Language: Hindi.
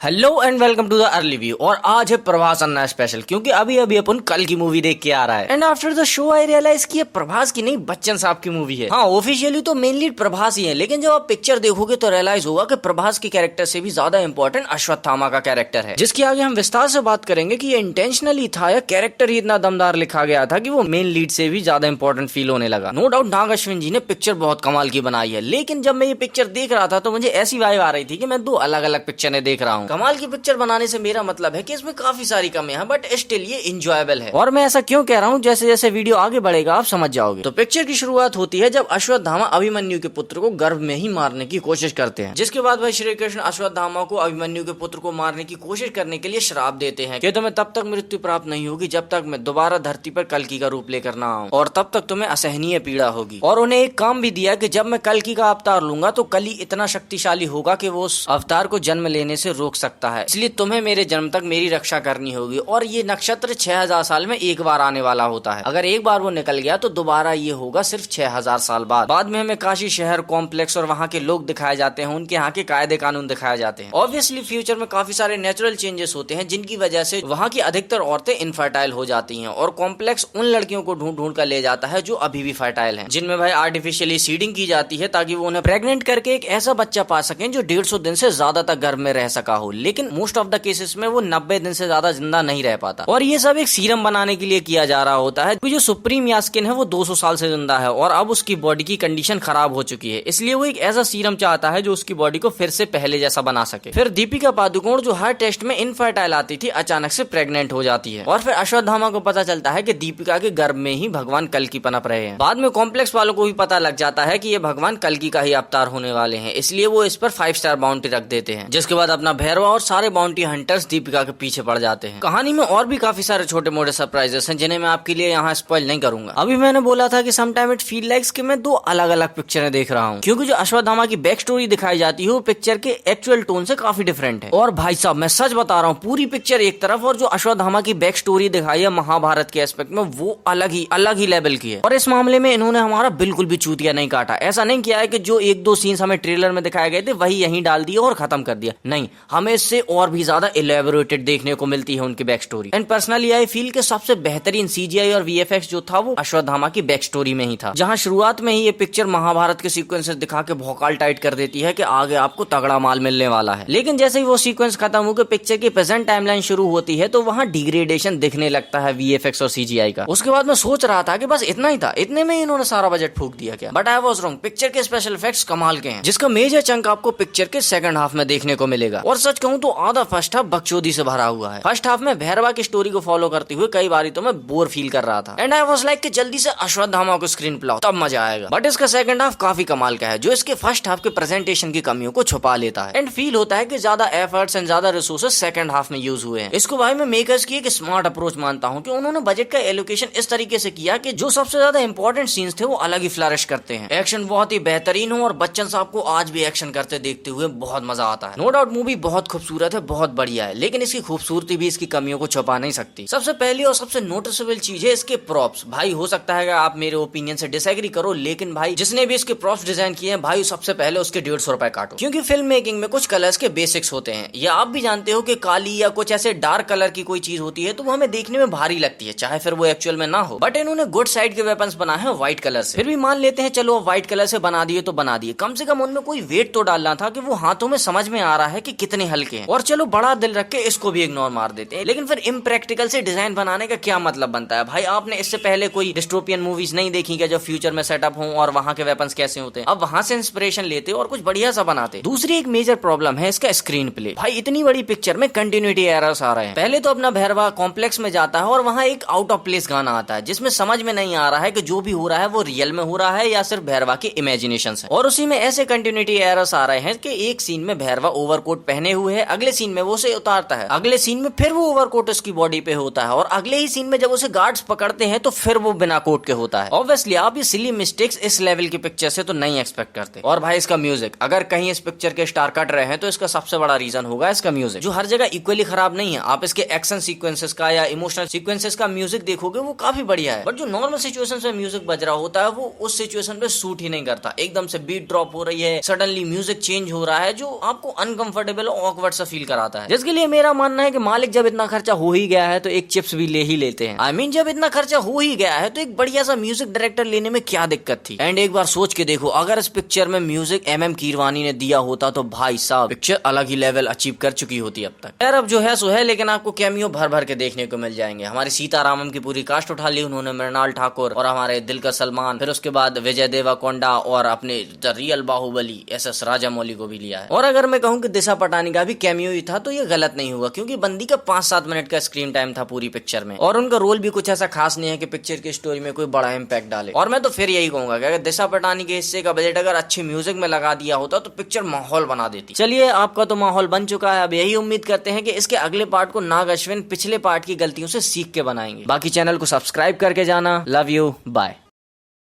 Hello and welcome to the early view. और आज है प्रभास अन्ना स्पेशल, क्योंकि अभी अभी अपन कल की मूवी देख के आ रहा है। And after the show I realise कि ये प्रभास की नहीं बच्चन साहब की मूवी है। हाँ, ऑफिशियली तो मेन लीड प्रभास ही है, लेकिन जब आप पिक्चर देखोगे तो रियलाइज होगा कि प्रभास के कैरेक्टर से भी ज्यादा इंपॉर्टेंट अश्वत्थामा का कैरेक्टर है, जिसकी आगे हम विस्तार से बात करेंगे कि ये इंटेंशनली था या कैरेक्टर ही इतना दमदार लिखा गया था कि वो मेन लीड से भी ज्यादा इंपॉर्टेंट फील होने लगा। नो डाउट नाग अश्विन जी ने पिक्चर बहुत कमाल की बनाई है, लेकिन जब मैं ये पिक्चर देख रहा था तो मुझे ऐसी वाइब आ रही थी कि मैं दो अलग अलग पिक्चरें देख रहा हूँ। कमाल की पिक्चर बनाने से मेरा मतलब है कि इसमें काफी सारी कमियां हैं, बट स्टिल ये इंजॉयबल है। और मैं ऐसा क्यों कह रहा हूँ, जैसे जैसे वीडियो आगे बढ़ेगा आप समझ जाओगे। तो पिक्चर की शुरुआत होती है जब अश्वत्थामा अभिमन्यु के पुत्र को गर्भ में ही मारने की कोशिश करते हैं, जिसके बाद भाई श्री कृष्ण अश्वत्थामा को अभिमन्यु के पुत्र को मारने की कोशिश करने के लिए श्राप देते हैं कि तुम्हें तब तक मृत्यु प्राप्त नहीं होगी जब तक मैं दोबारा धरती पर कल्कि का रूप लेकर ना आऊं, और तब तक तुम्हें असहनीय पीड़ा होगी। और उन्हें एक काम भी दिया कि जब मैं कल्कि का अवतार लूंगा तो कली इतना शक्तिशाली होगा कि वो उस अवतार को जन्म लेने से रोक सकता है, इसलिए तुम्हें मेरे जन्म तक मेरी रक्षा करनी होगी। और ये नक्षत्र 6000 साल में एक बार आने वाला होता है, अगर एक बार वो निकल गया तो दोबारा ये होगा सिर्फ 6000 साल बाद। बाद में हमें काशी शहर कॉम्प्लेक्स और वहाँ के लोग दिखाए जाते हैं, उनके यहाँ के कायदे कानून दिखाए जाते हैं। ऑब्वियसली फ्यूचर में काफी सारे नेचुरल चेंजेस होते हैं, जिनकी वजह से वहाँ की अधिकतर औरतें इनफर्टाइल हो जाती हैं, और कॉम्प्लेक्स उन लड़कियों को ढूंढ ढूंढ कर ले जाता है जो अभी भी फर्टाइल हैं, जिनमें भाई आर्टिफिशियली सीडिंग की जाती है ताकि वो उन्हें प्रेग्नेंट करके एक ऐसा बच्चा पा सकें जो 150 दिन से ज्यादा तक गर्भ में रह सका हो। लेकिन मोस्ट ऑफ द केसेस में वो 90 दिन से ज्यादा जिंदा नहीं रह पाता, और ये सब एक सीरम बनाने के लिए किया जा रहा होता है। जो सुप्रीम यास्किन है वो 200 साल से जिंदा है और अब उसकी बॉडी की कंडीशन खराब हो चुकी है, इसलिए वो एक ऐसा सीरम चाहता है जो उसकी बॉडी को फिर से पहले जैसा बना सके। फिर दीपिका पादुकोण जो हर टेस्ट में इनफर्टाइल आती थी अचानक से प्रेग्नेंट हो जाती है, और फिर अश्वत्थामा को पता चलता है कि दीपिका के गर्भ में ही भगवान कल्कि पनप रहे हैं। बाद में कॉम्प्लेक्स वालों को भी पता लग जाता है कि ये भगवान कल्कि का ही अवतार होने वाले हैं, इसलिए वो इस पर 5 स्टार बाउंटी रख देते हैं, जिसके बाद अपना भैरवा और सारे बाउंटी हंटर्स दीपिका के पीछे पड़ जाते हैं। कहानी में और भी काफी सारे छोटे मोटे सरप्राइजेस हैं जिन्हें मैं आपके लिए यहाँ स्पॉइल नहीं करूंगा। अभी मैंने बोला था कि समटाइम इट फील लाइक्स कि मैं दो अलग अलग पिक्चरें देख रहा हूँ, क्योंकि जो अश्वत्थामा की बैक स्टोरी दिखाई जाती है वो पिक्चर के एक्चुअल टोन से काफी डिफरेंट है। और भाई साहब मैं सच बता रहा हूँ, पूरी पिक्चर एक तरफ और जो अश्वत्थामा की बैक स्टोरी दिखाई है महाभारत के एस्पेक्ट में वो अलग ही लेवल की है। और इस मामले में इन्होंने हमारा बिल्कुल भी चूतिया नहीं काटा। ऐसा नहीं किया है कि जो एक दो सीन्स हमें ट्रेलर में दिखाए गए थे वही यहीं डाल दिया और खत्म कर दिया, नहीं, हमें इससे और भी ज्यादा इलेबोरेटेड देखने को मिलती है उनकी back story. And personally I feel के सबसे बेहतरीन सीजीआई और वीएफएक्स जो था वो अश्वत्थामा की बैक स्टोरी में ही था, जहां शुरुआत में ही ये पिक्चर महाभारत के सीक्वेंसेस दिखा के भौकाल टाइट कर देती है कि आगे आपको तगड़ा माल मिलने वाला है। लेकिन जैसे ही वो सीक्वेंस खत्म होकर पिक्चर की प्रेजेंट टाइमलाइन शुरू होती है तो वहां डिग्रेडेशन दिखने लगता है वीएफएक्स और सीजीआई का। उसके बाद मैं सोच रहा था कि बस इतना ही था, इतने में ही इन्होंने सारा बजट फूक दिया क्या, but I was wrong. Picture के स्पेशल इफेक्ट्स कमाल के हैं, जिसका मेजर चंक आपको पिक्चर के सेकंड हाफ में देखने को मिलेगा। और सच कहूं तो आधा फर्स्ट हाफ बकचोदी से भरा हुआ है। फर्स्ट हाफ में भैरवा की स्टोरी को फॉलो करते हुए कई बारी तो मैं बोर फील कर रहा था, एंड आई वाज लाइक कि जल्दी से अश्वत्थामा को स्क्रीन पे लाओ तब मजा आएगा। बट इसका सेकंड हाफ काफी कमाल का है, जो इसके फर्स्ट हाफ के प्रेजेंटेशन की कमियों को छुपा लेता है, एंड फील होता है कि ज्यादा एफर्ट्स एंड ज्यादा रिसोर्सेज सेकंड हाफ में यूज हुए हैं। इसको भाई मैं मेकर्स की एक स्मार्ट अप्रोच मानता हूँ कि उन्होंने बजट का एलोकेशन इस तरीके से किया कि जो सबसे ज्यादा इंपॉर्टेंट सीन्स थे वो अलग ही फ्लरिश करते हैं, एक्शन बहुत ही बेहतरीन हो, और बच्चन साहब को आज भी एक्शन करते देखते हुए बहुत मजा आता है। नो डाउट मूवी बहुत खूबसूरत है, बहुत बढ़िया है, लेकिन इसकी खूबसूरती भी इसकी कमियों को छुपा नहीं सकती। सबसे पहली और सबसे नोटिसेबल चीज है इसके प्रॉप्स। भाई हो सकता है कि आप मेरे ओपिनियन से डिसएग्री करो, लेकिन भाई जिसने भी इसके प्रॉप्स डिजाइन किए हैं भाई सबसे पहले उसके 150 रुपए काटो, क्योंकि फिल्म मेकिंग में कुछ कलर्स के बेसिक्स होते हैं, या आप भी जानते हो कि काली या कुछ ऐसे डार्क कलर की कोई चीज होती है तो वो हमें देखने में भारी लगती है, चाहे फिर वो एक्चुअल में ना हो। बट इन्होंने गुड साइड के वेपन्स बनाए हैं व्हाइट कलर से। फिर भी मान लेते हैं चलो व्हाइट कलर से बना दिए तो बना दिए, कम से कम उनमें कोई वेट तो डालना था कि वो हाथों में समझ में आ रहा है कि कितने हल्के हैं। और चलो बड़ा दिल रख के इसको भी इग्नोर मार देते हैं, लेकिन फिर इम्प्रैक्टिकल से डिजाइन बनाने का क्या मतलब बनता है। भाई आपने इससे पहले कोई डिस्टोपियन मूवीज नहीं देखी क्या, जो फ्यूचर में सेटअप हो और वहां के वेपन्स कैसे होते हैं, अब वहां से इंस्पिरेशन लेते और कुछ बढ़िया सा बनाते। दूसरी एक मेजर प्रॉब्लम है इसका स्क्रीन प्ले। भाई इतनी बड़ी पिक्चर में कंटिन्यूटी एरर्स आ रहे हैं। पहले तो अपना भैरवा कॉम्प्लेक्स में जाता है और वहां एक आउट ऑफ प्लेस गाना आता है, जिसमें समझ में नहीं आ रहा है कि जो भी हो रहा है वो रियल में हो रहा है या सिर्फ भैरवा की इमेजिनेशन है। और उसी में ऐसे कंटिन्यूटी एरर्स आ रहे हैं कि एक सीन में भैरवा ओवरकोट पहने हुए है, अगले सीन में वो उसे उतारता है, अगले सीन में फिर वो ओवरकोट उसकी बॉडी पे होता है, और अगले ही सीन में जब उसे गार्ड्स पकड़ते हैं तो फिर वो बिना कोट के होता है। ऑब्वियसली आप ये सिली मिस्टेक्स इस लेवल की पिक्चर से तो नहीं एक्सपेक्ट करते। और भाई इसका म्यूजिक, अगर कहीं इस पिक्चर के स्टार कट रहे हैं तो इसका सबसे बड़ा रीजन होगा इसका म्यूजिक, जो हर जगह इक्वली खराब नहीं है। आप इसके एक्शन सीक्वेंसेस का या इमोशनल सीक्वेंसेस का म्यूजिक देखोगे वो काफी बढ़िया है, बट जो नॉर्मल सिचुएशन में म्यूजिक बज रहा होता है वो उस सिचुएशन पे सूट ही नहीं करता। एकदम से बीट ड्रॉप हो रही है, सडनली म्यूजिक चेंज हो रहा है, जो आपको अनकंफर्टेबल ऑकवर्ड सा फील कराता है, जिसके लिए मेरा मानना है कि मालिक जब इतना खर्चा हो ही गया है तो एक चिप्स भी ले ही लेते हैं। आई मीन जब इतना खर्चा हो ही गया है तो एक बढ़िया सा म्यूजिक डायरेक्टर लेने में क्या दिक्कत थी। एंड एक बार सोच के देखो, अगर इस पिक्चर में म्यूजिक MM कीरवानी ने दिया होता तो भाई साहब पिक्चर अलग ही लेवल अचीव कर चुकी होती अब तक। यार अब जो है सो है, लेकिन आपको कैमियो भर भर के देखने को मिल जाएंगे। हमारी सीतारामम की पूरी कास्ट उठा ली उन्होंने, मृणाल ठाकुर और हमारे दिलकर सलमान, फिर उसके बाद विजय देवरकोंडा और अपने the real Baahubali SS Rajamouli को भी लिया है। और अगर मैं कहूँ कि दिशा पटानी का भी कैमियो ही था तो ये गलत नहीं हुआ, क्योंकि बंदी का 5-7 मिनट का स्क्रीन टाइम था पूरी पिक्चर में, और उनका रोल भी कुछ ऐसा खास नहीं है कि पिक्चर की स्टोरी में कोई बड़ा इम्पैक्ट डाले। और मैं तो फिर यही कहूंगा कि अगर दिशा पटानी के हिस्से का बजट अगर अच्छे म्यूजिक में लगा दिया होता तो पिक्चर माहौल बना देती। चलिए, आपका तो माहौल बन चुका है, अब यही उम्मीद करते हैं कि इसके अगले पार्ट को नाग अश्विन पिछले पार्ट की गलतियों से सीख के बनाएंगे। बाकी चैनल को सब्सक्राइब करके जाना। Love you, bye.